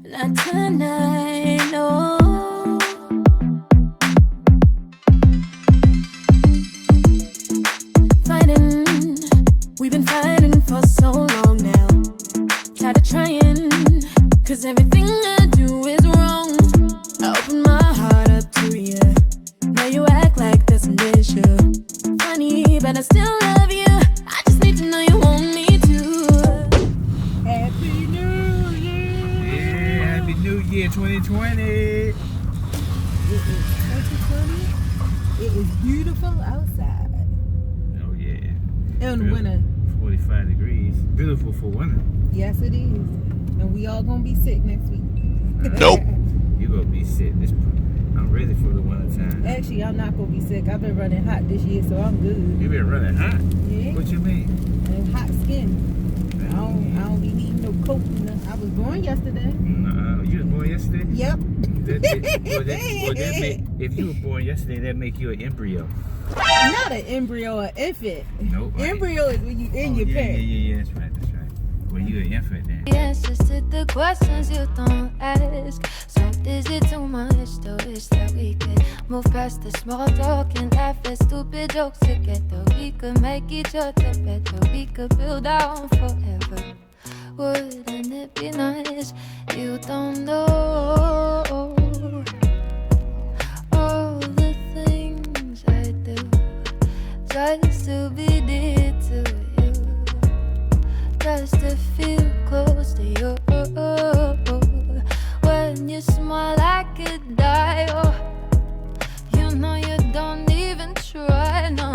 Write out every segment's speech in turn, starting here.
Not tonight, no. Fighting, we've been fighting for so long now. Tired of trying, cause everything I do is wrong. I open my heart up to you. Now you act like there's an issue. Funny, but I still love you. I just need to know you want me to. Happy New Year! Yeah, Happy New Year 2020. It is 2020. It is beautiful outside. Oh yeah. In the winter. 45 degrees. Beautiful for winter. Yes, it is. And we all gonna be sick next week. Nope. You gonna be sick. I'm ready for the winter time. Actually, I'm not gonna be sick. I've been running hot this year, so I'm good. You been running hot? Yeah. What you mean? And hot skin. I don't be needing no coat. I was born yesterday. You was born yesterday? Yep. If you were born yesterday, that make you an embryo. Not an embryo, an infant. Nope. Embryo is when you in your yeah, parents. Yeah, that's right. Well, you an infant then. The answers to the questions you don't ask. So is it too much to wish that we could move past the small talk and laugh at stupid jokes together? We could make each other better. We could build on forever. Wouldn't it be nice? You don't know all the things I do just to be dear to you, just to feel close to you. When you smile, I could die. Oh, you know you don't even try, no,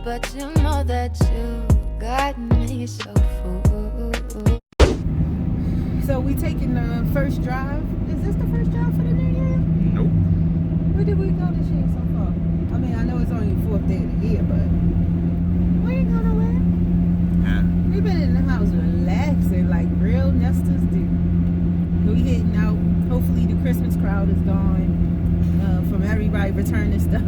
but you know that you got me so full. So we taking the first drive. Is this the first drive for the new year? Nope. Where did we go this year so far? I mean, I know it's only the 4th day of the year, but we ain't going nowhere. Huh? We've been in the house relaxing like real nesters do. We heading out. Hopefully the Christmas crowd is gone from everybody returning stuff.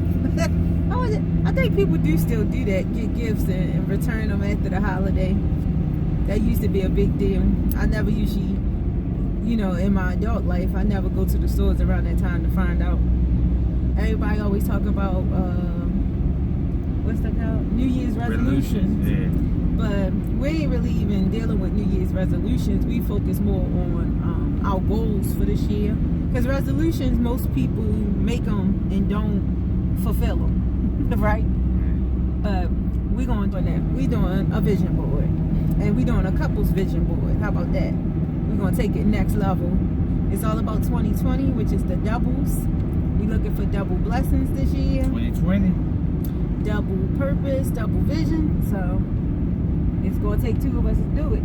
I think people do still do that, get gifts and return them after the holiday. That used to be a big deal. I never usually, in my adult life, I never go to the stores around that time to find out. Everybody always talk about, what's that called? New Year's resolutions. Yeah. But we ain't really even dealing with New Year's resolutions. We focus more on our goals for this year. Because resolutions, most people make them and don't fulfill them, right? But we're going to do that. We're doing a vision board. And we're doing a couple's vision board. How about that? We're going to take it next level. It's all about 2020, which is the doubles. We're looking for double blessings this year. 2020. Double purpose, double vision. So it's going to take two of us to do it.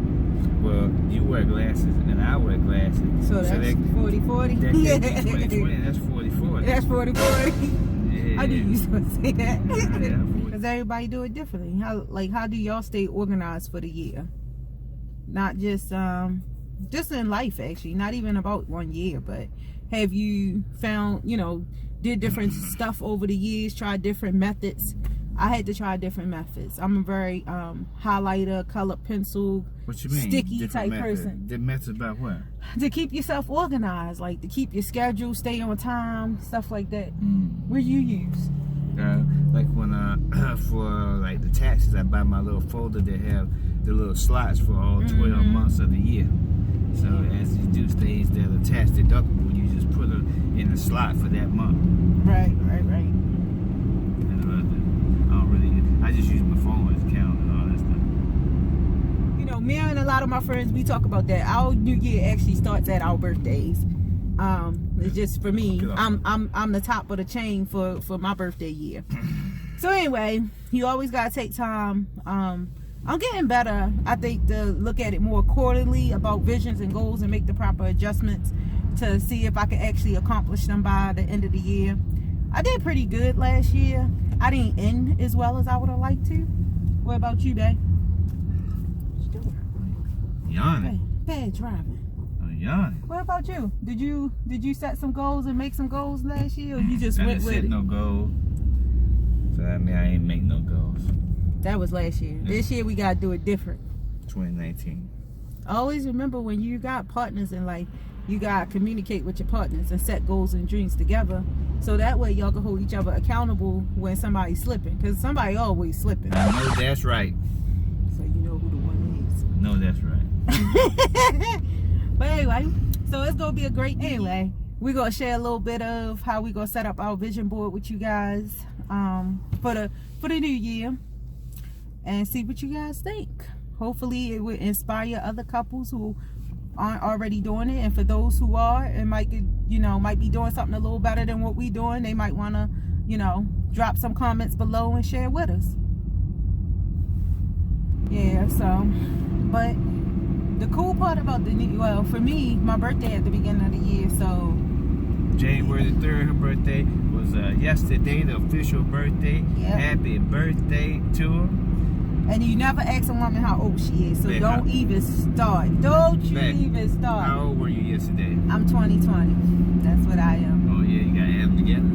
Well, you wear glasses and I wear glasses. So that's 40-40. That 2020, that's 40-40. That's 40-40. Yeah. I knew you was going to say that. Yeah, Because everybody do it differently. How do y'all stay organized for the year? Not just in life, actually. Not even about 1 year, but have you found, did different stuff over the years, tried different methods? I had to try different methods. I'm a very highlighter, colored pencil, what you mean? sticky Different type method. person. The methods about what? To keep yourself organized, like to keep your schedule, stay on time, stuff like that. Mm. What do you use? Like when for like the taxes, I buy my little folder that have the little slots for all 12 months of the year. So as you do things that are tax deductible, you just put them in the slot for that month. Right. I just use my phone as a calendar and all that stuff. Me and a lot of my friends, we talk about that. Our New Year actually starts at our birthdays. It's just for me. I'm the top of the chain for my birthday year. So anyway, you always gotta take time. I'm getting better, I think, to look at it more quarterly about visions and goals and make the proper adjustments to see if I can actually accomplish them by the end of the year. I did pretty good last year. I didn't end as well as I would have liked to. What about you, babe? What you doing? Yawning. Bad driving. I'm yawning. What about you? Did you set some goals and make some goals last year, or you just I went didn't with set it? no goals. So I ain't make no goals. That was last year. This year we gotta do it different. 2019. Always remember, when you got partners in life, you gotta communicate with your partners and set goals and dreams together, so that way y'all can hold each other accountable when somebody's slipping, because somebody always slipping. I know that's right. So you know who the one is. No, that's right. But anyway, so it's gonna be a great day. Anyway, we're gonna share a little bit of how we gonna set up our vision board with you guys for the new year, and see what you guys think. Hopefully it will inspire other couples who aren't already doing it, and for those who are and might be doing something a little better than what we doing, they might want to drop some comments below and share with us. Yeah, so, but the cool part about for me, my birthday at the beginning of the year, so January the 3rd, her birthday was yesterday, the official birthday. Yep. Happy birthday to her. And you never ask a woman how old she is, so Man, don't even start. Don't you even start. How old were you yesterday? I'm 2020. That's what I am. Oh yeah, you gotta have them together.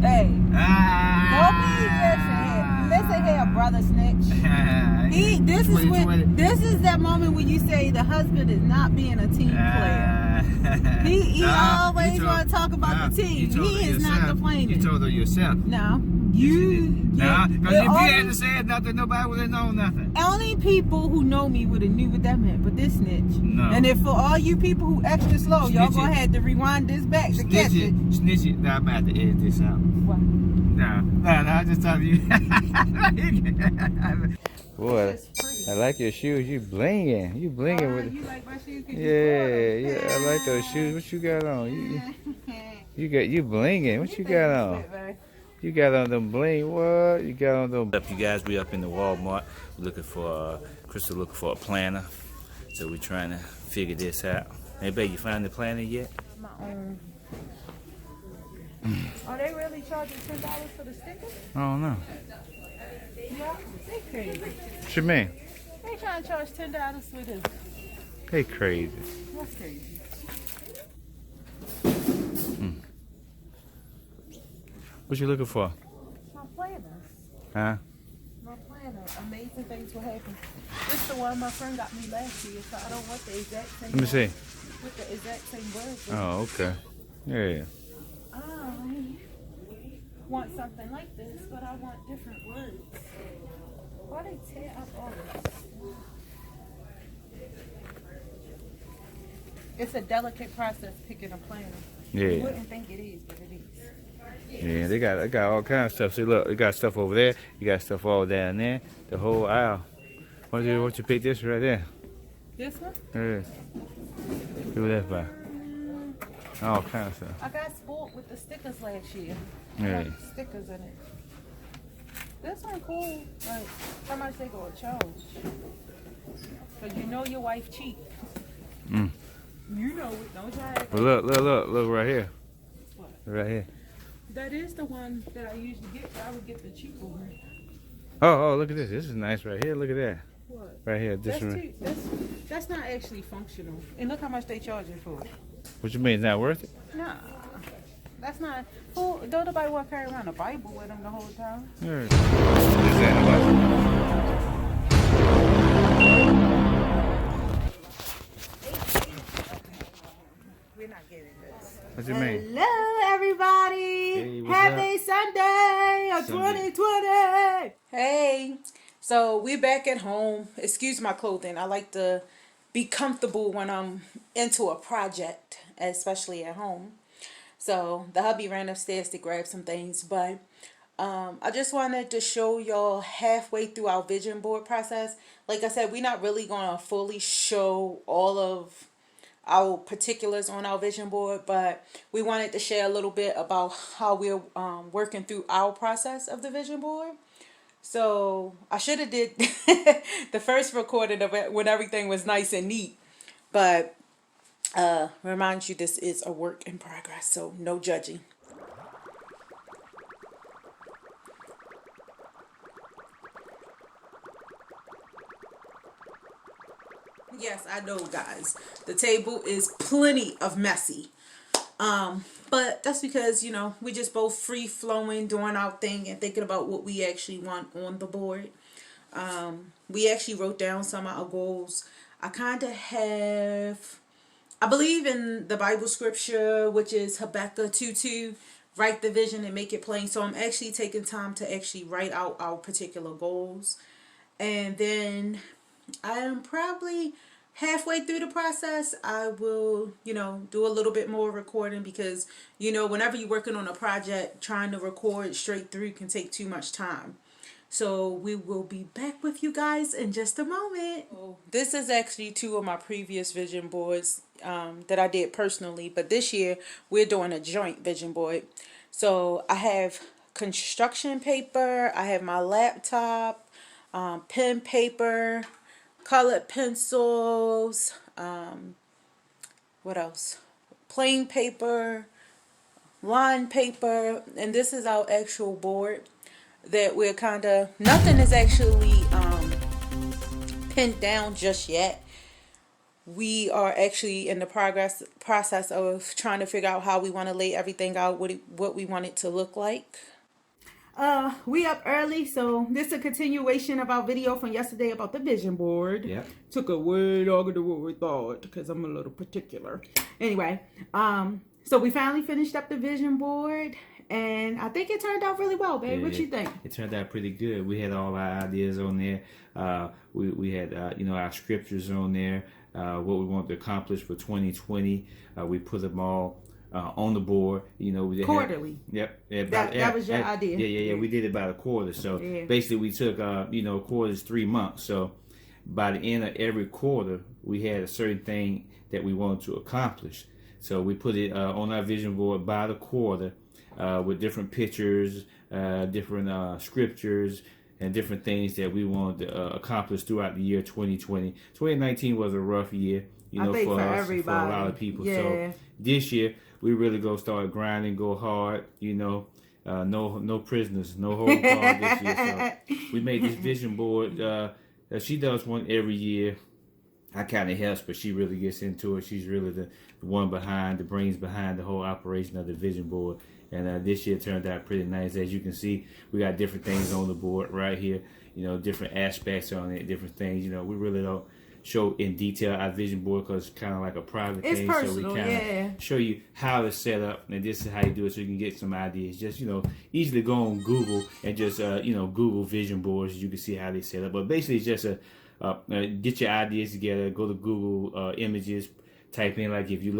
Hey. Ah! Listen here, brother snitch. This is that moment when you say the husband is not being a team player. He always want to talk about the team. He is not complaining. You told her yourself. No. Because if you hadn't said nothing, nobody would have known nothing. Only people who know me would have knew what that meant, but this snitch. No. And if for all you people who extra slow, y'all gonna have to rewind this back to catch it. Snitch it. Nah, I'm about to edit this out. What? Nah, I just told you. Boy, I like your shoes. You blinging. You blinging with it. You like my shoes? Yeah, I like those shoes. What you got on? You blinging. What you got on? You got on them bling. What? You got on them. Up, you guys. We up in the Walmart. We're looking for Crystal looking for a planner. So we're trying to figure this out. Hey, babe, you find the planner yet? My own. Are they really charging $10 for the stickers? I don't know. Yeah, they crazy. What you mean? They trying to charge $10 for this. They crazy. What's crazy? What you looking for? My planners. Huh? My planner. Amazing things will happen. This is the one my friend got me last year, so I don't want the exact same. Let me see. With the exact same words. Oh, okay. Yeah. I want something like this, but I want different words. Why they tear up all this? It's a delicate process picking a planner. Yeah. You wouldn't think it is, but it is. Yeah, they got all kinds of stuff. See, look, they got stuff over there. You got stuff all down there. The whole aisle. Why don't you pick this right there? This one? Yeah. Do that by. All kinds of stuff. I got spoiled with the stickers last year. Yeah. Got stickers in it. This one cool, but how much they gonna charge? Cause you know your wife cheap. You know it. Don't try it. Well, look right here. What? Right here. That is the one that I usually get. But I would get the cheaper one. Oh, look at this. This is nice right here. Look at that. What? Right here. This That's one. that's not actually functional. And look how much they charging for it. What you mean? It's not worth it? Nah, that's not. Don't nobody want to carry around a Bible with them the whole time. Yeah. We're not getting this. What you mean? Hello, everybody. Hey, what's Happy Sunday of Sunday. 2020. Hey, so we're back at home. Excuse my clothing. I like to be comfortable when I'm into a project, especially at home. So the hubby ran upstairs to grab some things, but I just wanted to show y'all halfway through our vision board process. Like I said, we're not really going to fully show all of our particulars on our vision board, but we wanted to share a little bit about how we're working through our process of the vision board. So I should have did the first recording of it when everything was nice and neat, but remind you this is a work in progress, so no judging. Yes, I know, guys. The table is plenty of messy. But that's because, you know, we just both free flowing, doing our thing and thinking about what we actually want on the board. We actually wrote down some of our goals. I kind of have, I believe in the Bible scripture, which is Habakkuk 2:2, write the vision and make it plain. So I'm actually taking time to actually write out our particular goals. And then I am probably halfway through the process. I will, do a little bit more recording because, whenever you're working on a project, trying to record straight through can take too much time. So we will be back with you guys in just a moment. This is actually 2 of my previous vision boards that I did personally, but this year we're doing a joint vision board. So I have construction paper, I have my laptop, pen paper, colored pencils, what else? Plain paper, line paper, and this is our actual board that we're kind of, nothing is actually pinned down just yet. We are actually in the process of trying to figure out how we want to lay everything out, what we want it to look like. We up early, so this is a continuation of our video from yesterday about the vision board. Yep. Took a way longer than what we thought because I'm a little particular. Anyway, so we finally finished up the vision board, and I think it turned out really well, babe. Yeah, what you think? It turned out pretty good. We had all our ideas on there. We had our scriptures on there. What we want to accomplish for 2020. We put them all on the board. We Quarterly. That was your idea. Yeah. We did it by the quarter. So basically, we took quarters 3 months. So by the end of every quarter, we had a certain thing that we wanted to accomplish. So we put it on our vision board by the quarter with different pictures, different scriptures, and different things that we wanted to accomplish throughout the year 2020. 2019 was a rough year, I think for us, everybody. for a lot of people. Yeah. So this year, we really go start grinding, go hard, no prisoners, no hold call this year. So we made this vision board. She does one every year. I kind of helps, but she really gets into it. She's really the one behind, the brains behind the whole operation of the vision board. And this year turned out pretty nice. As you can see, we got different things on the board right here. Different aspects on it, different things. We really don't show in detail our vision board because it's kind of like a private thing. Personal, so we kind of show you how it's set up, and this is how you do it so you can get some ideas. Just, easily go on Google and just, Google vision boards. You can see how they set up. But basically, it's just get your ideas together, go to Google images, type in, like, if you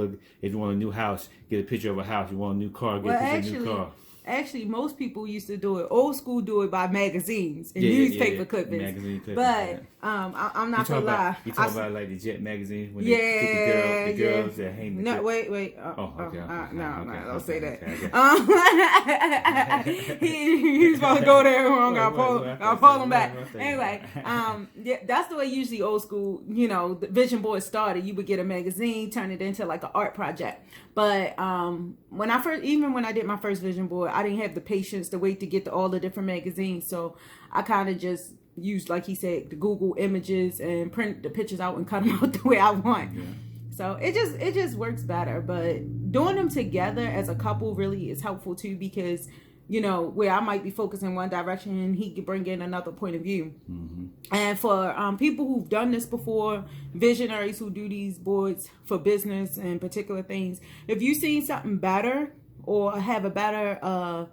want a new house, get a picture of a house. You want a new car, get a picture of a new car. Actually, most people used to do it. Old school do it by magazines and newspaper clippings. Magazine clippings. But I'm not gonna lie. You talk about like the Jet magazine when they pick the girls that hang the No, wait. Okay. No, don't say that. Okay. He's supposed to go there wrong. I'll pull him back. Anyway, that's the way usually old school, the vision board started. You would get a magazine, turn it into like an art project. But when I did my first vision board, I didn't have the patience to wait to get to all the different magazines. So I kind of just used, like he said, the Google images and print the pictures out and cut them out the way I want. Yeah. So it just works better. But doing them together as a couple really is helpful too, because where I might be focused in one direction and he could bring in another point of view. Mm-hmm. And for people who've done this before, visionaries who do these boards for business and particular things, if you've seen something better or have a better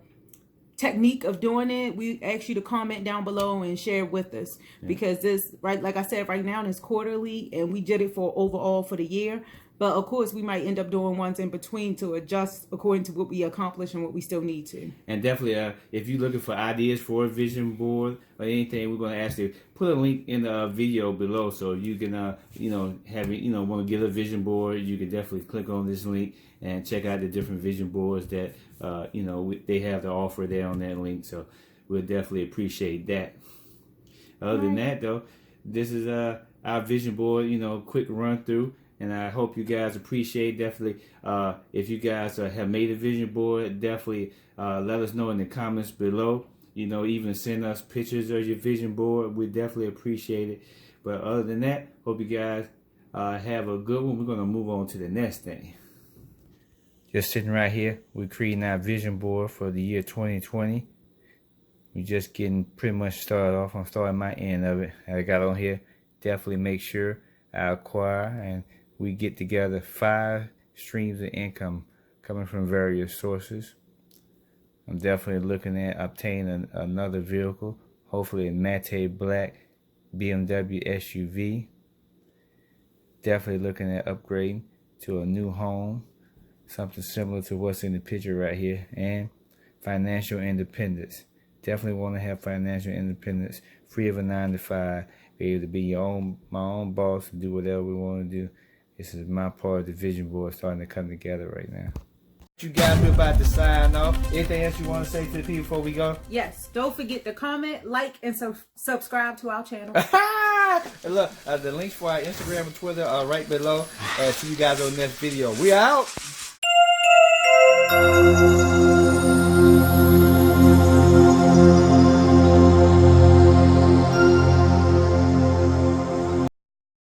technique of doing it, we ask you to comment down below and share with us. Yeah. Because this, right, like I said, right now it's quarterly and we did it for overall for the year. But of course, we might end up doing ones in between to adjust according to what we accomplish and what we still need to. And definitely, if you're looking for ideas for a vision board or anything, we're going to ask you put a link in the video below, so you can, want to get a vision board. You can definitely click on this link and check out the different vision boards that they have to offer there on that link. So we'll definitely appreciate that. Other than that, though, this is our vision board. Quick run through. And I hope you guys appreciate. Definitely, if you guys have made a vision board, definitely let us know in the comments below. Even send us pictures of your vision board. We definitely appreciate it. But other than that, hope you guys have a good one. We're going to move on to the next thing. Just sitting right here, we're creating our vision board for the year 2020. We're just getting pretty much started off. I'm starting my end of it. I got on here. Definitely make sure I acquire, and we get together 5 streams of income coming from various sources. I'm definitely looking at obtaining another vehicle, hopefully a matte black BMW SUV. Definitely looking at upgrading to a new home, something similar to what's in the picture right here, and financial independence. Definitely want to have financial independence, free of a 9-to-5, be able to be my own boss and do whatever we want to do. This is my part of the vision board starting to come together right now. You guys, we're about to sign off. Anything else you want to say to the people before we go? Yes, don't forget to comment, like, and subscribe to our channel. And look, the links for our Instagram and Twitter are right below. See you guys on the next video. We out.